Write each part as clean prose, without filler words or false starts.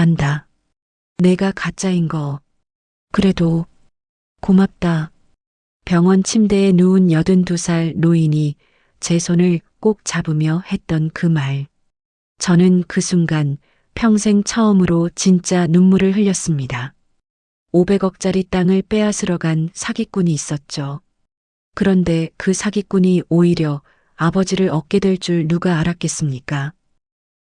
안다. 내가 가짜인 거. 그래도 고맙다. 병원 침대에 누운 82살 노인이 제 손을 꼭 잡으며 했던 그 말. 저는 그 순간 평생 처음으로 진짜 눈물을 흘렸습니다. 500억짜리 땅을 빼앗으러 간 사기꾼이 있었죠. 그런데 그 사기꾼이 오히려 아버지를 얻게 될 줄 누가 알았겠습니까?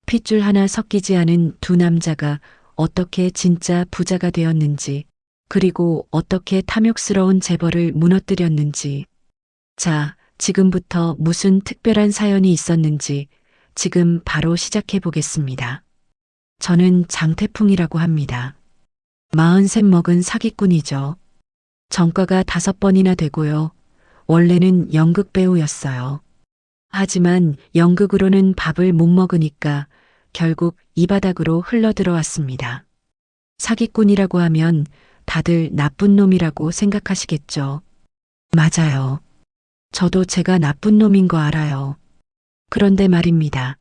핏줄 하나 섞이지 않은 두 남자가 어떻게 진짜 부자가 되었는지, 그리고 어떻게 탐욕스러운 재벌을 무너뜨렸는지. 자, 지금부터 무슨 특별한 사연이 있었는지 지금 바로 시작해 보겠습니다. 저는 장태풍이라고 합니다. 43 먹은 사기꾼이죠. 전과가 5번이나 되고요. 원래는 연극 배우였어요. 하지만 연극으로는 밥을 못 먹으니까 결국 이 바닥으로 흘러들어왔습니다. 사기꾼이라고 하면 다들 나쁜 놈이라고 생각하시겠죠. 맞아요. 저도 제가 나쁜 놈인 거 알아요. 그런데 말입니다.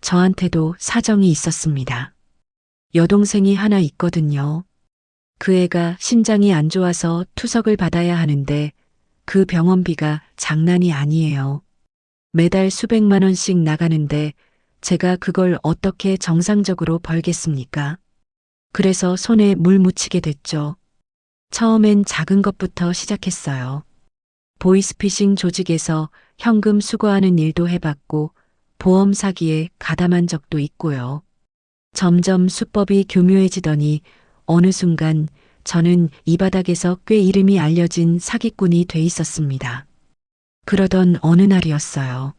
저한테도 사정이 있었습니다. 여동생이 하나 있거든요. 그 애가 심장이 안 좋아서 투석을 받아야 하는데 그 병원비가 장난이 아니에요. 매달 수백만 원씩 나가는데 제가 그걸 어떻게 정상적으로 벌겠습니까? 그래서 손에 물 묻히게 됐죠. 처음엔 작은 것부터 시작했어요. 보이스피싱 조직에서 현금 수거하는 일도 해봤고 보험 사기에 가담한 적도 있고요. 점점 수법이 교묘해지더니 어느 순간 저는 이 바닥에서 꽤 이름이 알려진 사기꾼이 돼 있었습니다. 그러던 어느 날이었어요.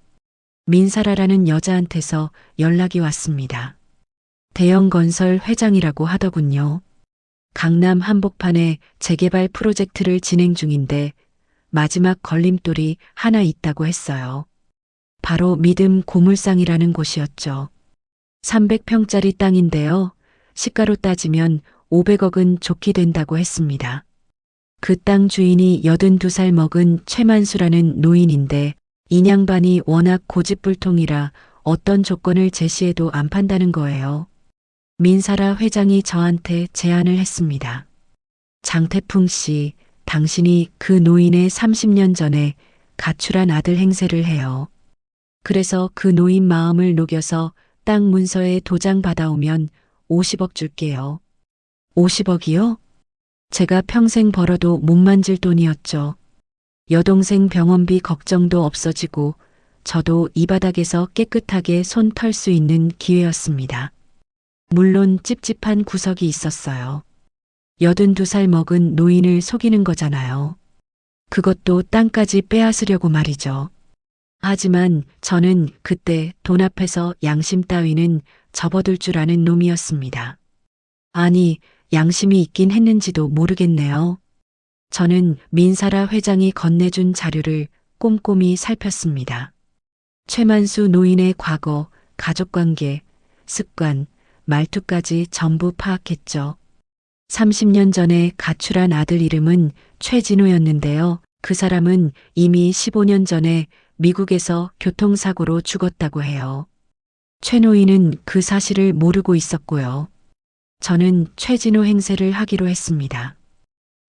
민사라라는 여자한테서 연락이 왔습니다. 대형 건설 회장이라고 하더군요. 강남 한복판에 재개발 프로젝트를 진행 중인데 마지막 걸림돌이 하나 있다고 했어요. 바로 믿음 고물상이라는 곳이었죠. 300평짜리 땅인데요. 시가로 따지면 500억은 좋게 된다고 했습니다. 그 땅 주인이 82살 먹은 최만수라는 노인인데 인양반이 워낙 고집불통이라 어떤 조건을 제시해도 안 판다는 거예요. 민사라 회장이 저한테 제안을 했습니다. 장태풍 씨, 당신이 그 노인의 30년 전에 가출한 아들 행세를 해요. 그래서 그 노인 마음을 녹여서 땅 문서에 도장 받아오면 50억 줄게요. 50억이요? 제가 평생 벌어도 못 만질 돈이었죠. 여동생 병원비 걱정도 없어지고 저도 이 바닥에서 깨끗하게 손 털 수 있는 기회였습니다. 물론 찝찝한 구석이 있었어요. 82살 먹은 노인을 속이는 거잖아요. 그것도 땅까지 빼앗으려고 말이죠. 하지만 저는 그때 돈 앞에서 양심 따위는 접어둘 줄 아는 놈이었습니다. 아니, 양심이 있긴 했는지도 모르겠네요. 저는 민사라 회장이 건네준 자료를 꼼꼼히 살폈습니다. 최만수 노인의 과거, 가족관계, 습관, 말투까지 전부 파악했죠. 30년 전에 가출한 아들 이름은 최진호였는데요. 그 사람은 이미 15년 전에 미국에서 교통사고로 죽었다고 해요. 최 노인은 그 사실을 모르고 있었고요. 저는 최진호 행세를 하기로 했습니다.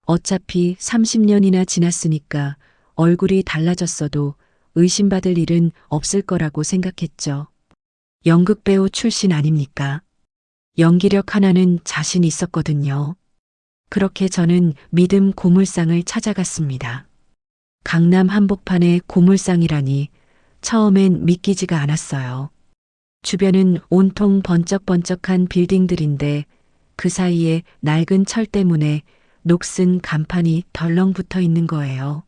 어차피 30년이나 지났으니까 얼굴이 달라졌어도 의심받을 일은 없을 거라고 생각했죠. 연극배우 출신 아닙니까? 연기력 하나는 자신 있었거든요. 그렇게 저는 믿음 고물상을 찾아갔습니다. 강남 한복판에 고물상이라니 처음엔 믿기지가 않았어요. 주변은 온통 번쩍번쩍한 빌딩들인데 그 사이에 낡은 철 때문에 녹슨 간판이 덜렁 붙어 있는 거예요.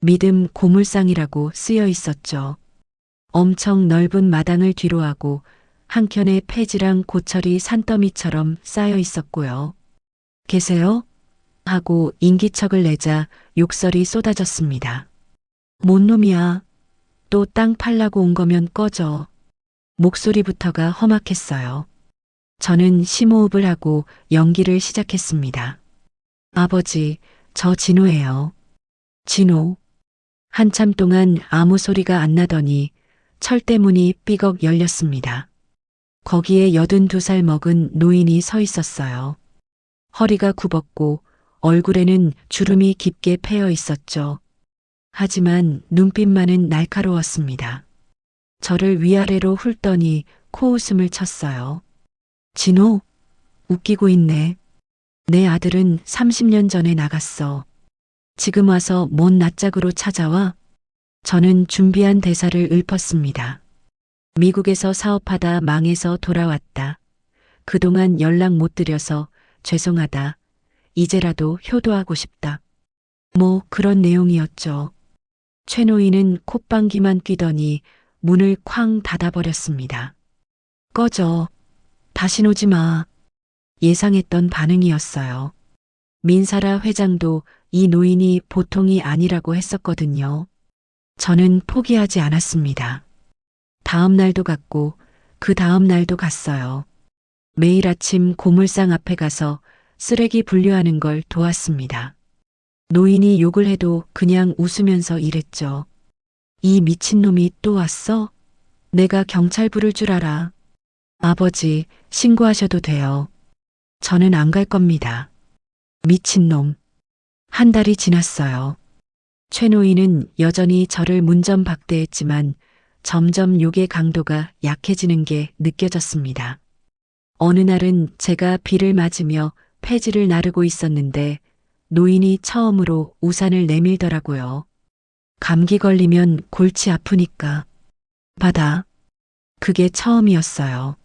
믿음 고물상이라고 쓰여 있었죠. 엄청 넓은 마당을 뒤로하고 한켠에 폐지랑 고철이 산더미처럼 쌓여 있었고요. 계세요? 하고 인기척을 내자 욕설이 쏟아졌습니다. 뭔 놈이야. 또 땅 팔라고 온 거면 꺼져. 목소리부터가 험악했어요. 저는 심호흡을 하고 연기를 시작했습니다. 아버지, 저 진호예요. 진호. 한참 동안 아무 소리가 안 나더니 철대문이 삐걱 열렸습니다. 거기에 82살 먹은 노인이 서 있었어요. 허리가 굽었고 얼굴에는 주름이 깊게 패여 있었죠. 하지만 눈빛만은 날카로웠습니다. 저를 위아래로 훑더니 코웃음을 쳤어요. 진호, 웃기고 있네. 내 아들은 30년 전에 나갔어. 지금 와서 뭔 낯짝으로 찾아와? 저는 준비한 대사를 읊었습니다. 미국에서 사업하다 망해서 돌아왔다. 그동안 연락 못 드려서 죄송하다. 이제라도 효도하고 싶다. 뭐 그런 내용이었죠. 최 노인은 콧방귀만 뀌더니 문을 쾅 닫아버렸습니다. 꺼져. 다신 오지 마. 예상했던 반응이었어요. 민사라 회장도 이 노인이 보통이 아니라고 했었거든요. 저는 포기하지 않았습니다. 다음 날도 갔고 그 다음 날도 갔어요. 매일 아침 고물상 앞에 가서 쓰레기 분류하는 걸 도왔습니다. 노인이 욕을 해도 그냥 웃으면서 일했죠. 이 미친놈이 또 왔어? 내가 경찰 부를 줄 알아. 아버지, 신고하셔도 돼요. 저는 안 갈 겁니다. 미친놈. 한 달이 지났어요. 최 노인은 여전히 저를 문전박대했지만 점점 욕의 강도가 약해지는 게 느껴졌습니다. 어느 날은 제가 비를 맞으며 폐지를 나르고 있었는데 노인이 처음으로 우산을 내밀더라고요. 감기 걸리면 골치 아프니까. 받아. 그게 처음이었어요.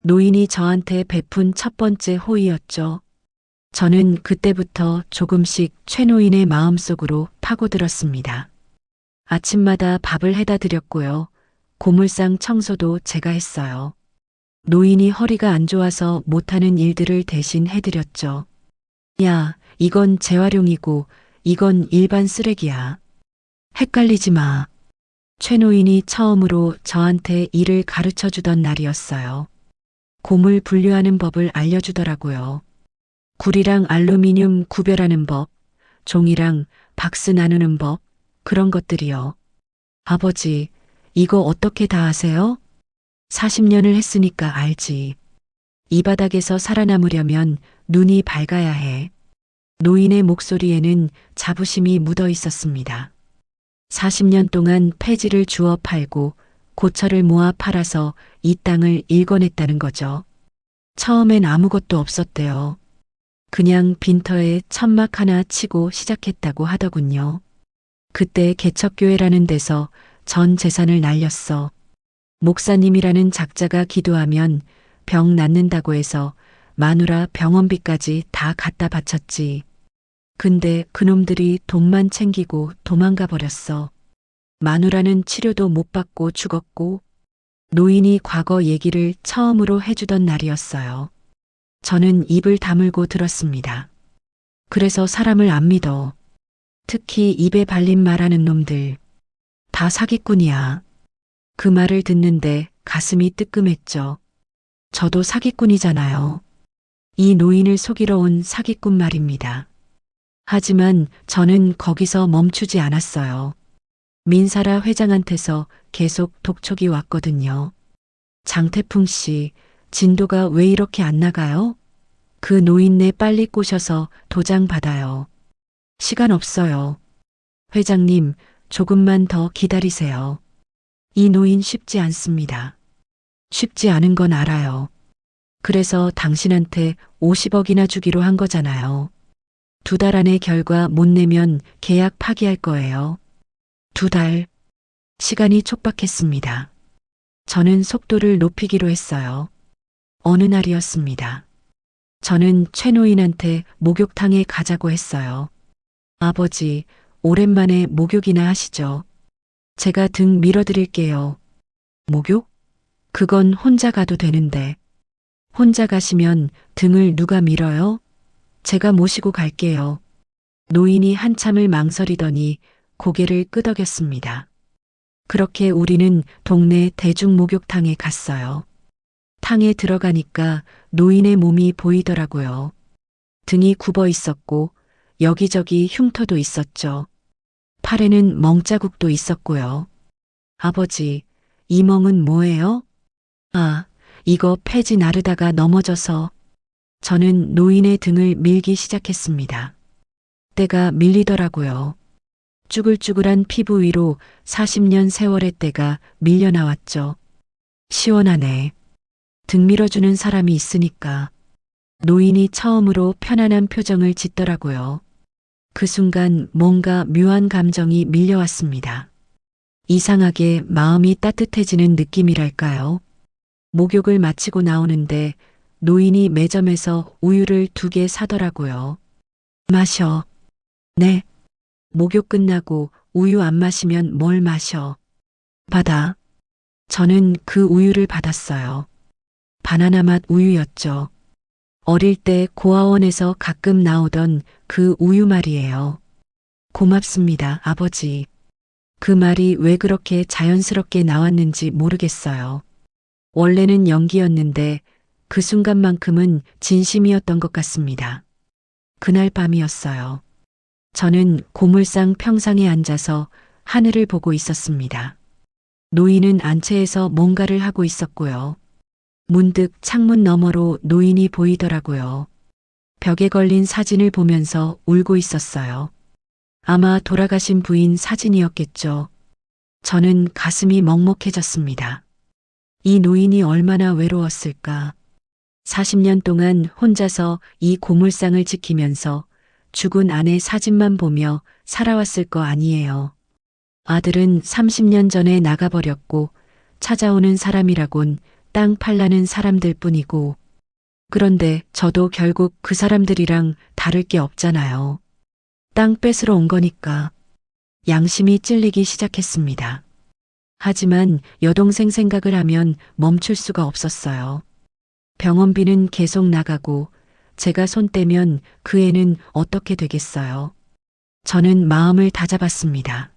노인이 저한테 베푼 첫 번째 호의였죠. 저는 그때부터 조금씩 최 노인의 마음속으로 파고들었습니다. 아침마다 밥을 해다 드렸고요. 고물상 청소도 제가 했어요. 노인이 허리가 안 좋아서 못하는 일들을 대신 해드렸죠. 야, 이건 재활용이고 이건 일반 쓰레기야. 헷갈리지 마. 최 노인이 처음으로 저한테 일을 가르쳐 주던 날이었어요. 고물 분류하는 법을 알려주더라고요. 구리랑 알루미늄 구별하는 법, 종이랑 박스 나누는 법, 그런 것들이요. 아버지, 이거 어떻게 다 아세요? 40년을 했으니까 알지. 이 바닥에서 살아남으려면 눈이 밝아야 해. 노인의 목소리에는 자부심이 묻어 있었습니다. 40년 동안 폐지를 주워 팔고 고철을 모아 팔아서 이 땅을 일궈냈다는 거죠. 처음엔 아무것도 없었대요. 그냥 빈터에 천막 하나 치고 시작했다고 하더군요. 그때 개척교회라는 데서 전 재산을 날렸어. 목사님이라는 작자가 기도하면 병 낫는다고 해서 마누라 병원비까지 다 갖다 바쳤지. 근데 그놈들이 돈만 챙기고 도망가 버렸어. 마누라는 치료도 못 받고 죽었고 노인이 과거 얘기를 처음으로 해주던 날이었어요. 저는 입을 다물고 들었습니다. 그래서 사람을 안 믿어. 특히 입에 발린 말하는 놈들. 다 사기꾼이야. 그 말을 듣는데 가슴이 뜨끔했죠. 저도 사기꾼이잖아요. 이 노인을 속이러 온 사기꾼 말입니다. 하지만 저는 거기서 멈추지 않았어요. 민사라 회장한테서 계속 독촉이 왔거든요. 장태풍 씨, 진도가 왜 이렇게 안 나가요? 그 노인네 빨리 꼬셔서 도장 받아요. 시간 없어요. 회장님, 조금만 더 기다리세요. 이 노인 쉽지 않습니다. 쉽지 않은 건 알아요. 그래서 당신한테 50억이나 주기로 한 거잖아요. 2달 안에 결과 못 내면 계약 파기할 거예요. 2달. 시간이 촉박했습니다. 저는 속도를 높이기로 했어요. 어느 날이었습니다. 저는 최 노인한테 목욕탕에 가자고 했어요. 아버지, 오랜만에 목욕이나 하시죠. 제가 등 밀어드릴게요. 목욕? 그건 혼자 가도 되는데. 혼자 가시면 등을 누가 밀어요? 제가 모시고 갈게요. 노인이 한참을 망설이더니 고개를 끄덕였습니다. 그렇게 우리는 동네 대중목욕탕에 갔어요. 탕에 들어가니까 노인의 몸이 보이더라고요. 등이 굽어 있었고 여기저기 흉터도 있었죠. 팔에는 멍자국도 있었고요. 아버지, 이 멍은 뭐예요? 아, 이거 폐지 나르다가 넘어져서. 저는 노인의 등을 밀기 시작했습니다. 때가 밀리더라고요. 쭈글쭈글한 피부 위로 40년 세월의 때가 밀려 나왔죠. 시원하네. 등 밀어주는 사람이 있으니까. 노인이 처음으로 편안한 표정을 짓더라고요. 그 순간 뭔가 묘한 감정이 밀려왔습니다. 이상하게 마음이 따뜻해지는 느낌이랄까요. 목욕을 마치고 나오는데 노인이 매점에서 우유를 2개 사더라고요. 마셔. 네. 목욕 끝나고 우유 안 마시면 뭘 마셔? 받아. 저는 그 우유를 받았어요. 바나나 맛 우유였죠. 어릴 때 고아원에서 가끔 나오던 그 우유 말이에요. 고맙습니다, 아버지. 그 말이 왜 그렇게 자연스럽게 나왔는지 모르겠어요. 원래는 연기였는데 그 순간만큼은 진심이었던 것 같습니다. 그날 밤이었어요. 저는 고물상 평상에 앉아서 하늘을 보고 있었습니다. 노인은 안채에서 뭔가를 하고 있었고요. 문득 창문 너머로 노인이 보이더라고요. 벽에 걸린 사진을 보면서 울고 있었어요. 아마 돌아가신 부인 사진이었겠죠. 저는 가슴이 먹먹해졌습니다. 이 노인이 얼마나 외로웠을까. 40년 동안 혼자서 이 고물상을 지키면서 죽은 아내 사진만 보며 살아왔을 거 아니에요. 아들은 30년 전에 나가버렸고 찾아오는 사람이라곤 땅 팔라는 사람들 뿐이고, 그런데 저도 결국 그 사람들이랑 다를 게 없잖아요. 땅 뺏으러 온 거니까. 양심이 찔리기 시작했습니다. 하지만 여동생 생각을 하면 멈출 수가 없었어요. 병원비는 계속 나가고 제가 손 떼면 그 애는 어떻게 되겠어요. 저는 마음을 다잡았습니다.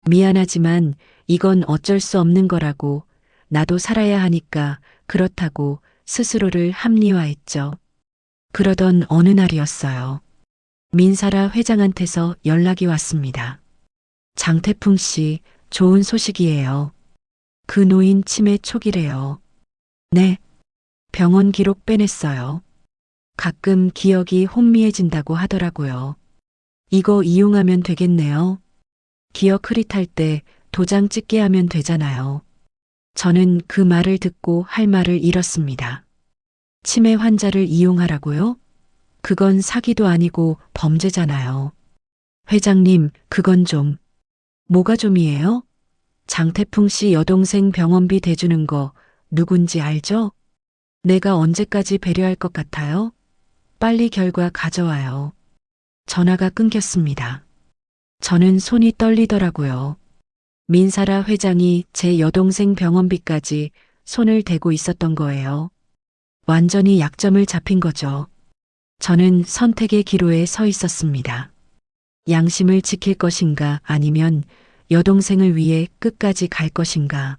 미안하지만 이건 어쩔 수 없는 거라고, 나도 살아야 하니까 그렇다고 스스로를 합리화했죠. 그러던 어느 날이었어요. 민사라 회장한테서 연락이 왔습니다. 장태풍 씨, 좋은 소식이에요. 그 노인 치매 초기래요. 네. 병원 기록 빼냈어요. 가끔 기억이 혼미해진다고 하더라고요. 이거 이용하면 되겠네요. 기억 흐릿할 때 도장 찍게 하면 되잖아요. 저는 그 말을 듣고 할 말을 잃었습니다. 치매 환자를 이용하라고요? 그건 사기도 아니고 범죄잖아요. 회장님, 그건 좀. 뭐가 좀이에요? 장태풍 씨 여동생 병원비 대주는 거 누군지 알죠? 내가 언제까지 배려할 것 같아요? 빨리 결과 가져와요. 전화가 끊겼습니다. 저는 손이 떨리더라고요. 민사라 회장이 제 여동생 병원비까지 손을 대고 있었던 거예요. 완전히 약점을 잡힌 거죠. 저는 선택의 기로에 서 있었습니다. 양심을 지킬 것인가 아니면 여동생을 위해 끝까지 갈 것인가.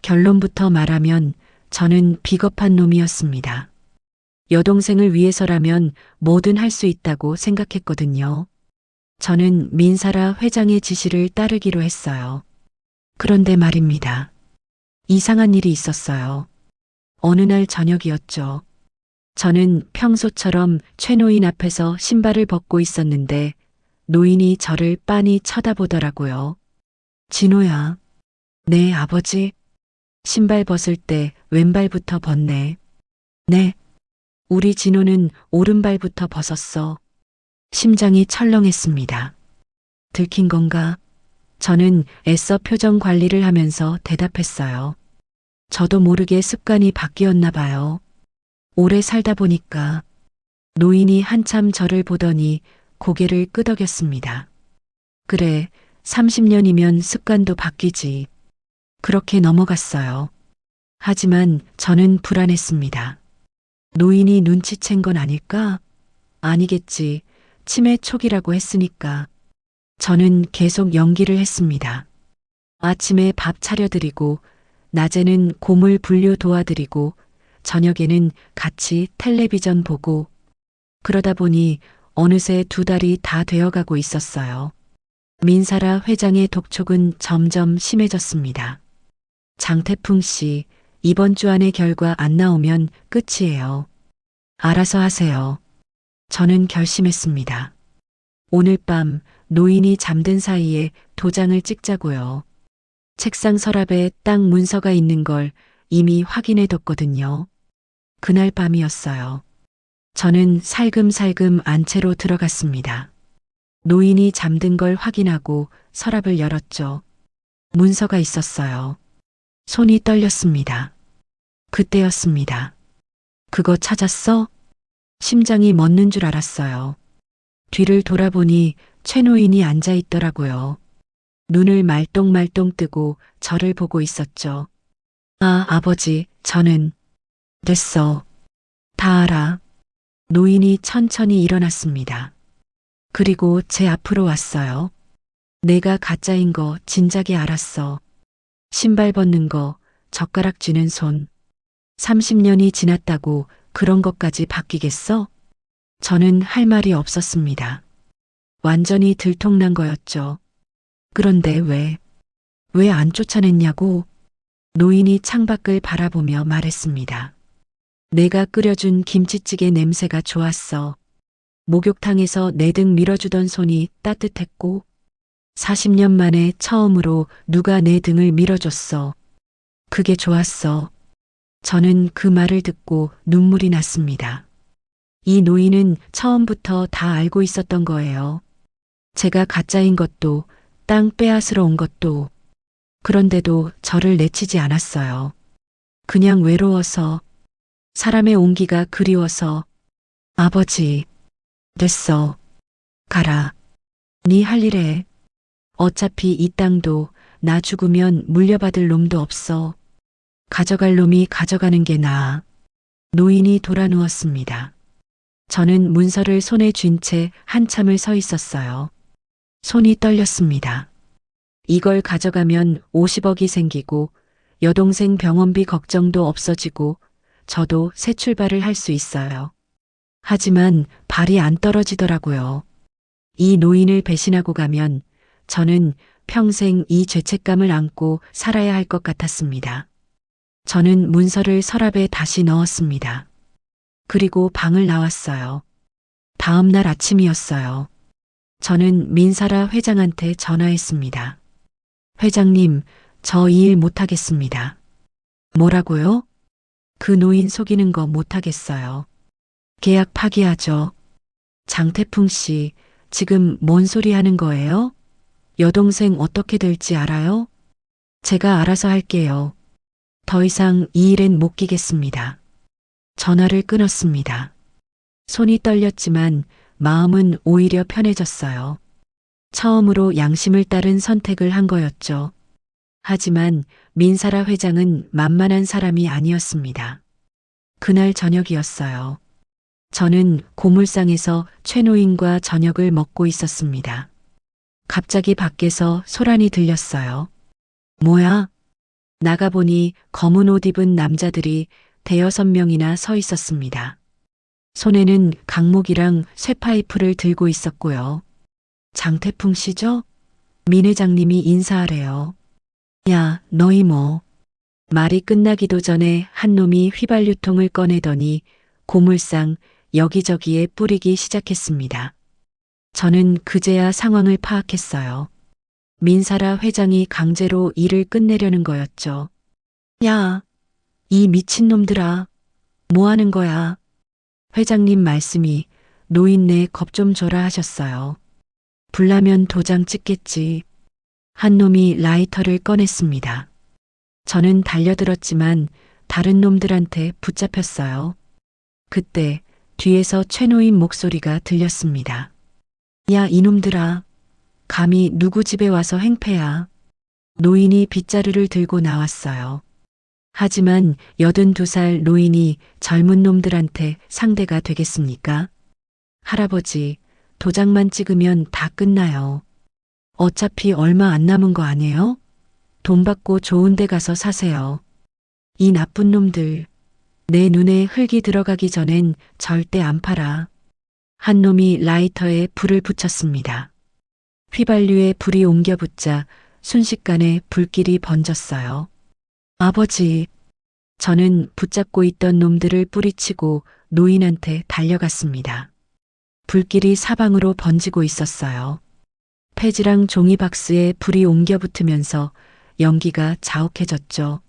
결론부터 말하면 저는 비겁한 놈이었습니다. 여동생을 위해서라면 뭐든 할 수 있다고 생각했거든요. 저는 민사라 회장의 지시를 따르기로 했어요. 그런데 말입니다. 이상한 일이 있었어요. 어느 날 저녁이었죠. 저는 평소처럼 최노인 앞에서 신발을 벗고 있었는데 노인이 저를 빤히 쳐다보더라고요. 진호야. 네, 아버지. 신발 벗을 때 왼발부터 벗네. 네. 우리 진호는 오른발부터 벗었어. 심장이 철렁했습니다. 들킨 건가? 저는 애써 표정 관리를 하면서 대답했어요. 저도 모르게 습관이 바뀌었나 봐요. 오래 살다 보니까. 노인이 한참 저를 보더니 고개를 끄덕였습니다. 그래, 30년이면 습관도 바뀌지. 그렇게 넘어갔어요. 하지만 저는 불안했습니다. 노인이 눈치챈 건 아닐까? 아니겠지. 치매 초기라고 했으니까. 저는 계속 연기를 했습니다. 아침에 밥 차려드리고, 낮에는 고물 분류 도와드리고, 저녁에는 같이 텔레비전 보고, 그러다 보니 어느새 2달이 다 되어가고 있었어요. 민사라 회장의 독촉은 점점 심해졌습니다. 장태풍 씨, 이번 주 안에 결과 안 나오면 끝이에요. 알아서 하세요. 저는 결심했습니다. 오늘 밤 노인이 잠든 사이에 도장을 찍자고요. 책상 서랍에 딱 문서가 있는 걸 이미 확인해 뒀거든요. 그날 밤이었어요. 저는 살금살금 안채로 들어갔습니다. 노인이 잠든 걸 확인하고 서랍을 열었죠. 문서가 있었어요. 손이 떨렸습니다. 그때였습니다. 그거 찾았어? 심장이 멎는 줄 알았어요. 뒤를 돌아보니 최 노인이 앉아 있더라고요. 눈을 말똥말똥 뜨고 저를 보고 있었죠. 아, 아버지, 저는 됐어. 다 알아. 노인이 천천히 일어났습니다. 그리고 제 앞으로 왔어요. 내가 가짜인 거 진작에 알았어. 신발 벗는 거, 젓가락 쥐는 손. 30년이 지났다고 그런 것까지 바뀌겠어? 저는 할 말이 없었습니다. 완전히 들통난 거였죠. 그런데 왜 안 쫓아냈냐고? 노인이 창밖을 바라보며 말했습니다. 내가 끓여준 김치찌개 냄새가 좋았어. 목욕탕에서 내 등 밀어주던 손이 따뜻했고 40년 만에 처음으로 누가 내 등을 밀어줬어. 그게 좋았어. 저는 그 말을 듣고 눈물이 났습니다. 이 노인은 처음부터 다 알고 있었던 거예요. 제가 가짜인 것도 땅 빼앗으러 온 것도. 그런데도 저를 내치지 않았어요. 그냥 외로워서, 사람의 온기가 그리워서. 아버지, 됐어. 가라. 네 할 일 해. 어차피 이 땅도 나 죽으면 물려받을 놈도 없어. 가져갈 놈이 가져가는 게 나아. 노인이 돌아 누웠습니다. 저는 문서를 손에 쥔 채 한참을 서 있었어요. 손이 떨렸습니다. 이걸 가져가면 50억이 생기고 여동생 병원비 걱정도 없어지고 저도 새 출발을 할 수 있어요. 하지만 발이 안 떨어지더라고요. 이 노인을 배신하고 가면 저는 평생 이 죄책감을 안고 살아야 할 것 같았습니다. 저는 문서를 서랍에 다시 넣었습니다. 그리고 방을 나왔어요. 다음 날 아침이었어요. 저는 민사라 회장한테 전화했습니다. 회장님, 저 이 일 못하겠습니다. 뭐라고요? 그 노인 속이는 거 못하겠어요. 계약 파기하죠. 장태풍 씨, 지금 뭔 소리 하는 거예요? 여동생 어떻게 될지 알아요? 제가 알아서 할게요. 더 이상 이 일엔 못 끼겠습니다. 전화를 끊었습니다. 손이 떨렸지만 마음은 오히려 편해졌어요. 처음으로 양심을 따른 선택을 한 거였죠. 하지만 민사라 회장은 만만한 사람이 아니었습니다. 그날 저녁이었어요. 저는 고물상에서 최 노인과 저녁을 먹고 있었습니다. 갑자기 밖에서 소란이 들렸어요. 뭐야? 나가보니 검은 옷 입은 남자들이 대여섯 명이나 서 있었습니다. 손에는 강목이랑 쇠파이프를 들고 있었고요. 장태풍 씨죠? 민 회장님이 인사하래요. 야, 너희 뭐. 말이 끝나기도 전에 한 놈이 휘발유통을 꺼내더니 고물상 여기저기에 뿌리기 시작했습니다. 저는 그제야 상황을 파악했어요. 민사라 회장이 강제로 일을 끝내려는 거였죠. 야, 이 미친놈들아, 뭐 하는 거야? 회장님 말씀이 노인네 겁 좀 줘라 하셨어요. 불나면 도장 찍겠지. 한 놈이 라이터를 꺼냈습니다. 저는 달려들었지만 다른 놈들한테 붙잡혔어요. 그때 뒤에서 최 노인 목소리가 들렸습니다. 야, 이놈들아. 감히 누구 집에 와서 행패야. 노인이 빗자루를 들고 나왔어요. 하지만 82살 노인이 젊은 놈들한테 상대가 되겠습니까? 할아버지, 도장만 찍으면 다 끝나요. 어차피 얼마 안 남은 거 아니에요? 돈 받고 좋은 데 가서 사세요. 이 나쁜 놈들, 내 눈에 흙이 들어가기 전엔 절대 안 팔아. 한 놈이 라이터에 불을 붙였습니다. 휘발유에 불이 옮겨 붙자 순식간에 불길이 번졌어요. 아버지, 저는 붙잡고 있던 놈들을 뿌리치고 노인한테 달려갔습니다. 불길이 사방으로 번지고 있었어요. 폐지랑 종이박스에 불이 옮겨 붙으면서 연기가 자욱해졌죠.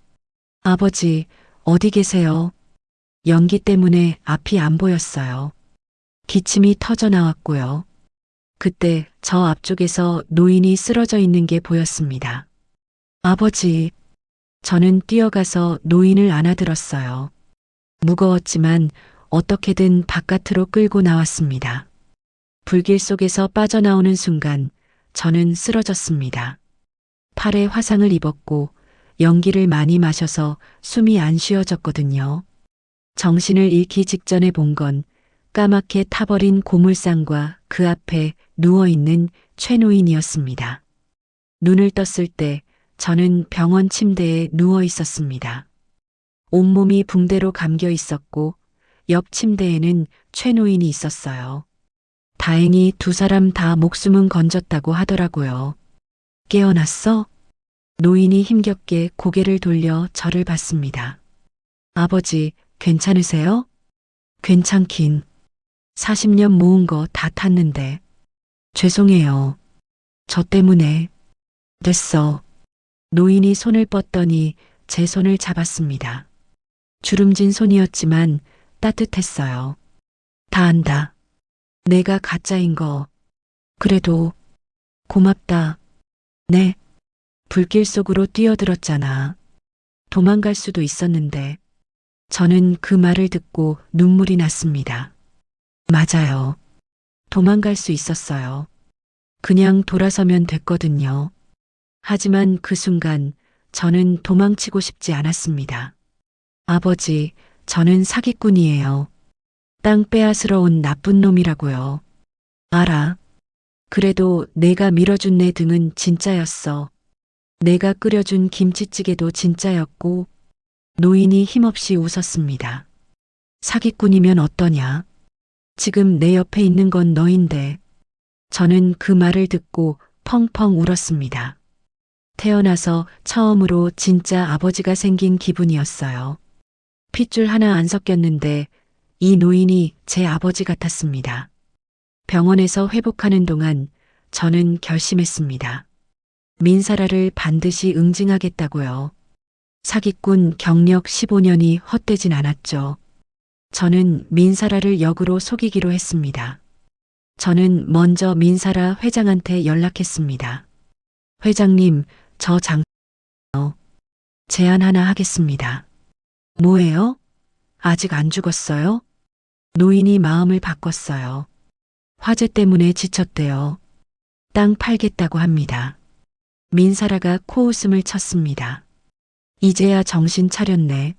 아버지, 어디 계세요? 연기 때문에 앞이 안 보였어요. 기침이 터져 나왔고요. 그때 저 앞쪽에서 노인이 쓰러져 있는 게 보였습니다. 아버지, 저는 뛰어가서 노인을 안아들었어요. 무거웠지만 어떻게든 바깥으로 끌고 나왔습니다. 불길 속에서 빠져나오는 순간 저는 쓰러졌습니다. 팔에 화상을 입었고 연기를 많이 마셔서 숨이 안 쉬어졌거든요. 정신을 잃기 직전에 본 건 까맣게 타버린 고물상과 그 앞에 누워있는 최노인이었습니다. 눈을 떴을 때 저는 병원 침대에 누워 있었습니다. 온몸이 붕대로 감겨 있었고 옆 침대에는 최노인이 있었어요. 다행히 두 사람 다 목숨은 건졌다고 하더라고요. 깨어났어? 노인이 힘겹게 고개를 돌려 저를 봤습니다. 아버지, 괜찮으세요? 괜찮긴. 40년 모은 거 다 탔는데. 죄송해요. 저 때문에. 됐어. 노인이 손을 뻗더니 제 손을 잡았습니다. 주름진 손이었지만 따뜻했어요. 다 안다. 내가 가짜인 거. 그래도 고맙다. 네. 불길 속으로 뛰어들었잖아. 도망갈 수도 있었는데. 저는 그 말을 듣고 눈물이 났습니다. 맞아요. 도망갈 수 있었어요. 그냥 돌아서면 됐거든요. 하지만 그 순간 저는 도망치고 싶지 않았습니다. 아버지, 저는 사기꾼이에요. 땅 빼앗으러 온 나쁜 놈이라고요. 알아. 그래도 내가 밀어준 내 등은 진짜였어. 내가 끓여준 김치찌개도 진짜였고, 노인이 힘없이 웃었습니다. 사기꾼이면 어떠냐? 지금 내 옆에 있는 건 너인데. 저는 그 말을 듣고 펑펑 울었습니다. 태어나서 처음으로 진짜 아버지가 생긴 기분이었어요. 핏줄 하나 안 섞였는데 이 노인이 제 아버지 같았습니다. 병원에서 회복하는 동안 저는 결심했습니다. 민사라를 반드시 응징하겠다고요. 사기꾼 경력 15년이 헛되진 않았죠. 저는 민사라를 역으로 속이기로 했습니다. 저는 먼저 민사라 회장한테 연락했습니다. 회장님, 저 제안 하나 하겠습니다. 뭐예요? 아직 안 죽었어요? 노인이 마음을 바꿨어요. 화재 때문에 지쳤대요. 땅 팔겠다고 합니다. 민사라가 코웃음을 쳤습니다. 이제야 정신 차렸네.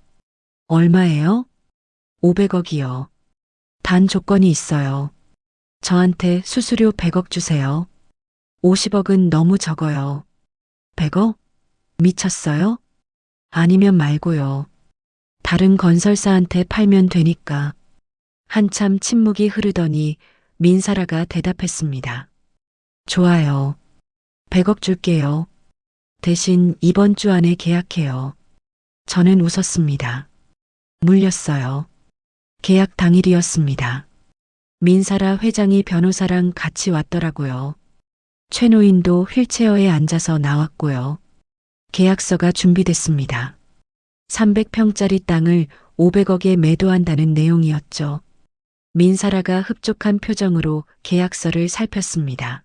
얼마예요? 500억이요. 단 조건이 있어요. 저한테 수수료 100억 주세요. 50억은 너무 적어요. 100억? 미쳤어요? 아니면 말고요. 다른 건설사한테 팔면 되니까. 한참 침묵이 흐르더니 민사라가 대답했습니다. 좋아요. 100억 줄게요. 대신 이번 주 안에 계약해요. 저는 웃었습니다. 물렸어요. 계약 당일이었습니다. 민사라 회장이 변호사랑 같이 왔더라고요. 최노인도 휠체어에 앉아서 나왔고요. 계약서가 준비됐습니다. 300평짜리 땅을 500억에 매도한다는 내용이었죠. 민사라가 흡족한 표정으로 계약서를 살폈습니다.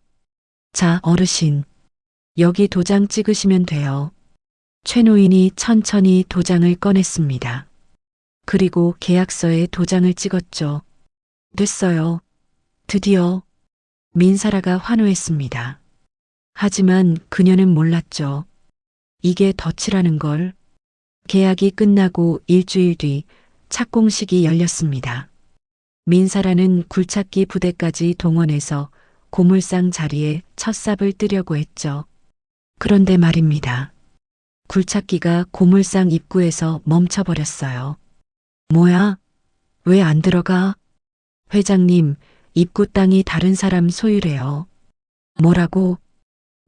자, 어르신. 여기 도장 찍으시면 돼요. 최노인이 천천히 도장을 꺼냈습니다. 그리고 계약서에 도장을 찍었죠. 됐어요. 드디어. 민사라가 환호했습니다. 하지만 그녀는 몰랐죠. 이게 덫이라는 걸. 계약이 끝나고 일주일 뒤 착공식이 열렸습니다. 민사라는 굴착기 부대까지 동원해서 고물상 자리에 첫 삽을 뜨려고 했죠. 그런데 말입니다. 굴착기가 고물상 입구에서 멈춰버렸어요. 뭐야? 왜 안 들어가? 회장님, 입구 땅이 다른 사람 소유래요. 뭐라고?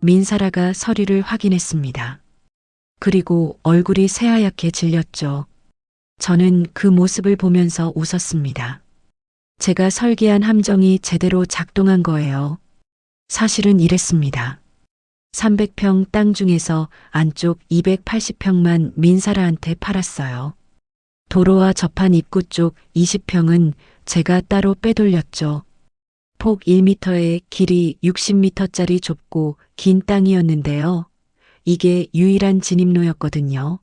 민사라가 서류를 확인했습니다. 그리고 얼굴이 새하얗게 질렸죠. 저는 그 모습을 보면서 웃었습니다. 제가 설계한 함정이 제대로 작동한 거예요. 사실은 이랬습니다. 300평 땅 중에서 안쪽 280평만 민사라한테 팔았어요. 도로와 접한 입구 쪽 20평은 제가 따로 빼돌렸죠. 폭 1m에 길이 60m짜리 좁고 긴 땅이었는데요. 이게 유일한 진입로였거든요.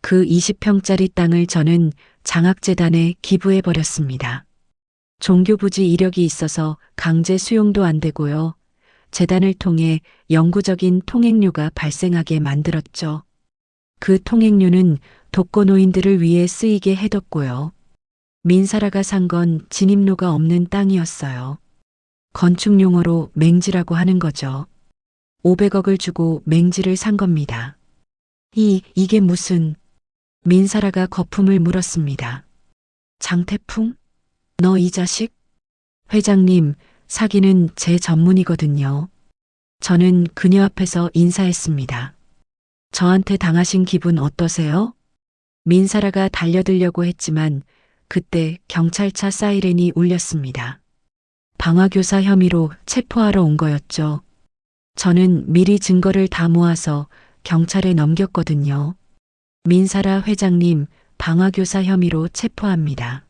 그 20평짜리 땅을 저는 장학재단에 기부해버렸습니다. 종교부지 이력이 있어서 강제 수용도 안 되고요. 재단을 통해 영구적인 통행료가 발생하게 만들었죠. 그 통행료는 독거노인들을 위해 쓰이게 해뒀고요. 민사라가 산 건 진입로가 없는 땅이었어요. 건축용어로 맹지라고 하는 거죠. 500억을 주고 맹지를 산 겁니다. 이게 무슨... 민사라가 거품을 물었습니다. 장태풍? 너 이 자식? 회장님, 사기는 제 전문이거든요. 저는 그녀 앞에서 인사했습니다. 저한테 당하신 기분 어떠세요? 민사라가 달려들려고 했지만 그때 경찰차 사이렌이 울렸습니다. 방화교사 혐의로 체포하러 온 거였죠. 저는 미리 증거를 다 모아서 경찰에 넘겼거든요. 민사라 회장님, 방화교사 혐의로 체포합니다.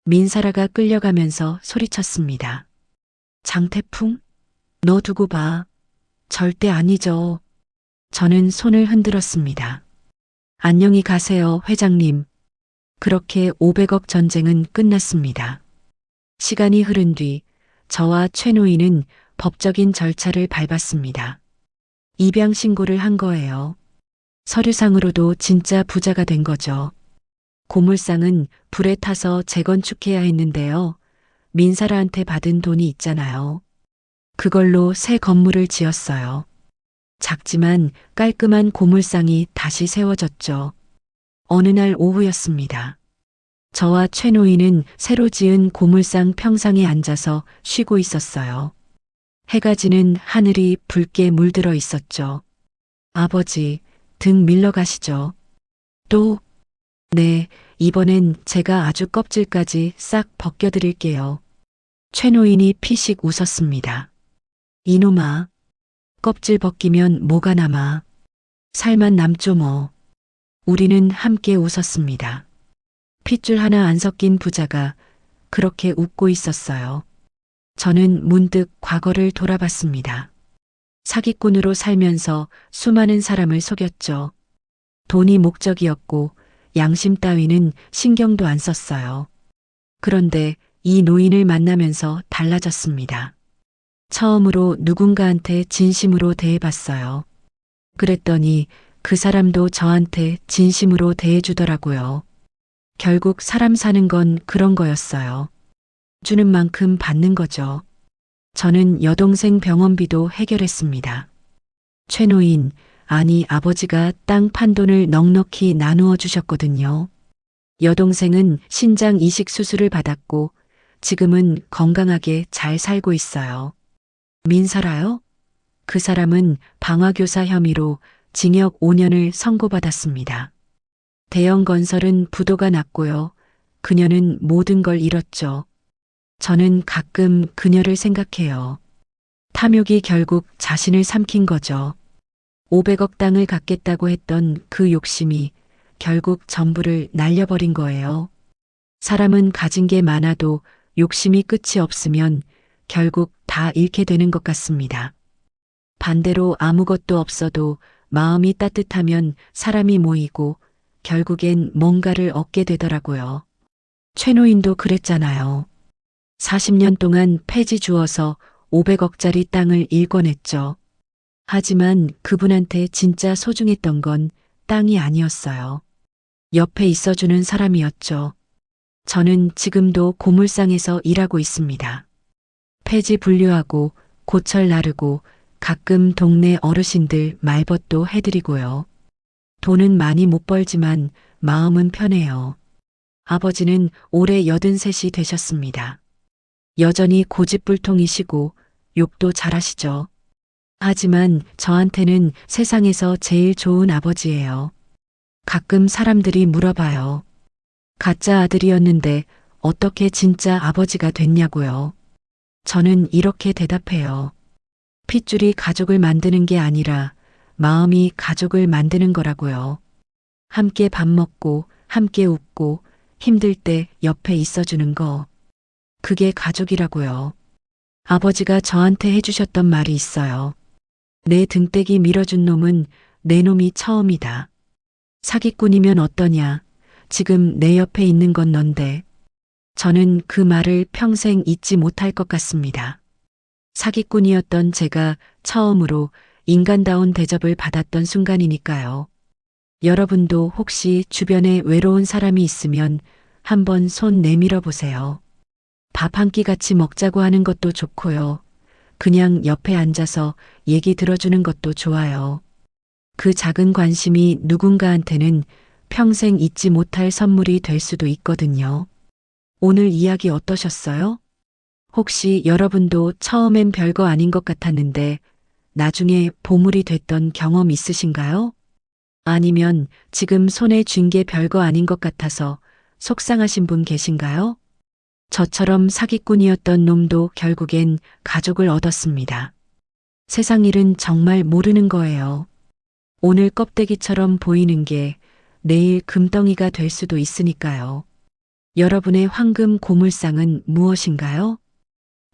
민사라가 끌려가면서 소리쳤습니다. 장태풍? 너 두고 봐. 절대 아니죠. 저는 손을 흔들었습니다. 안녕히 가세요, 회장님. 그렇게 500억 전쟁은 끝났습니다. 시간이 흐른 뒤 저와 최 노인은 법적인 절차를 밟았습니다. 입양 신고를 한 거예요. 서류상으로도 진짜 부자가 된 거죠. 고물상은 불에 타서 재건축해야 했는데요. 민사라한테 받은 돈이 있잖아요. 그걸로 새 건물을 지었어요. 작지만 깔끔한 고물상이 다시 세워졌죠. 어느 날 오후였습니다. 저와 최 노인은 새로 지은 고물상 평상에 앉아서 쉬고 있었어요. 해가 지는 하늘이 붉게 물들어 있었죠. 아버지, 등 밀러 가시죠. 또? 네, 이번엔 제가 아주 껍질까지 싹 벗겨드릴게요. 최 노인이 피식 웃었습니다. 이놈아, 껍질 벗기면 뭐가 남아. 살만 남죠 뭐. 우리는 함께 웃었습니다. 핏줄 하나 안 섞인 부자가 그렇게 웃고 있었어요. 저는 문득 과거를 돌아봤습니다. 사기꾼으로 살면서 수많은 사람을 속였죠. 돈이 목적이었고 양심 따위는 신경도 안 썼어요. 그런데 이 노인을 만나면서 달라졌습니다. 처음으로 누군가한테 진심으로 대해봤어요. 그랬더니 그 사람도 저한테 진심으로 대해주더라고요. 결국 사람 사는 건 그런 거였어요. 주는 만큼 받는 거죠. 저는 여동생 병원비도 해결했습니다. 최 노인, 아니 아버지가 땅 판돈을 넉넉히 나누어 주셨거든요. 여동생은 신장 이식 수술을 받았고 지금은 건강하게 잘 살고 있어요. 민사라요? 그 사람은 방화교사 혐의로 징역 5년을 선고받았습니다. 대형 건설은 부도가 났고요. 그녀는 모든 걸 잃었죠. 저는 가끔 그녀를 생각해요. 탐욕이 결국 자신을 삼킨 거죠. 500억 땅을 갖겠다고 했던 그 욕심이 결국 전부를 날려버린 거예요. 사람은 가진 게 많아도 욕심이 끝이 없으면 결국 다 잃게 되는 것 같습니다. 반대로 아무것도 없어도 마음이 따뜻하면 사람이 모이고 결국엔 뭔가를 얻게 되더라고요. 최 노인도 그랬잖아요. 40년 동안 폐지 주어서 500억짜리 땅을 일궈냈죠. 하지만 그분한테 진짜 소중했던 건 땅이 아니었어요. 옆에 있어주는 사람이었죠. 저는 지금도 고물상에서 일하고 있습니다. 폐지 분류하고 고철 나르고 가끔 동네 어르신들 말벗도 해드리고요. 돈은 많이 못 벌지만 마음은 편해요. 아버지는 올해 83이 되셨습니다. 여전히 고집불통이시고 욕도 잘하시죠. 하지만 저한테는 세상에서 제일 좋은 아버지예요. 가끔 사람들이 물어봐요. 가짜 아들이었는데 어떻게 진짜 아버지가 됐냐고요. 저는 이렇게 대답해요. 핏줄이 가족을 만드는 게 아니라 마음이 가족을 만드는 거라고요. 함께 밥 먹고, 함께 웃고, 힘들 때 옆에 있어주는 거. 그게 가족이라고요. 아버지가 저한테 해주셨던 말이 있어요. 내 등대기 밀어준 놈은 내 놈이 처음이다. 사기꾼이면 어떠냐. 지금 내 옆에 있는 건 넌데. 저는 그 말을 평생 잊지 못할 것 같습니다. 사기꾼이었던 제가 처음으로 인간다운 대접을 받았던 순간이니까요. 여러분도 혹시 주변에 외로운 사람이 있으면 한번 손 내밀어 보세요. 밥 한 끼 같이 먹자고 하는 것도 좋고요. 그냥 옆에 앉아서 얘기 들어주는 것도 좋아요. 그 작은 관심이 누군가한테는 평생 잊지 못할 선물이 될 수도 있거든요. 오늘 이야기 어떠셨어요? 혹시 여러분도 처음엔 별거 아닌 것 같았는데 나중에 보물이 됐던 경험 있으신가요? 아니면 지금 손에 쥔 게 별거 아닌 것 같아서 속상하신 분 계신가요? 저처럼 사기꾼이었던 놈도 결국엔 가족을 얻었습니다. 세상 일은 정말 모르는 거예요. 오늘 껍데기처럼 보이는 게 내일 금덩이가 될 수도 있으니까요. 여러분의 황금 고물상은 무엇인가요?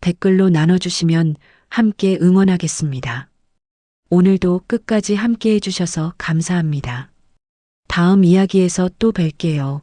댓글로 나눠주시면 함께 응원하겠습니다. 오늘도 끝까지 함께 해주셔서 감사합니다. 다음 이야기에서 또 뵐게요.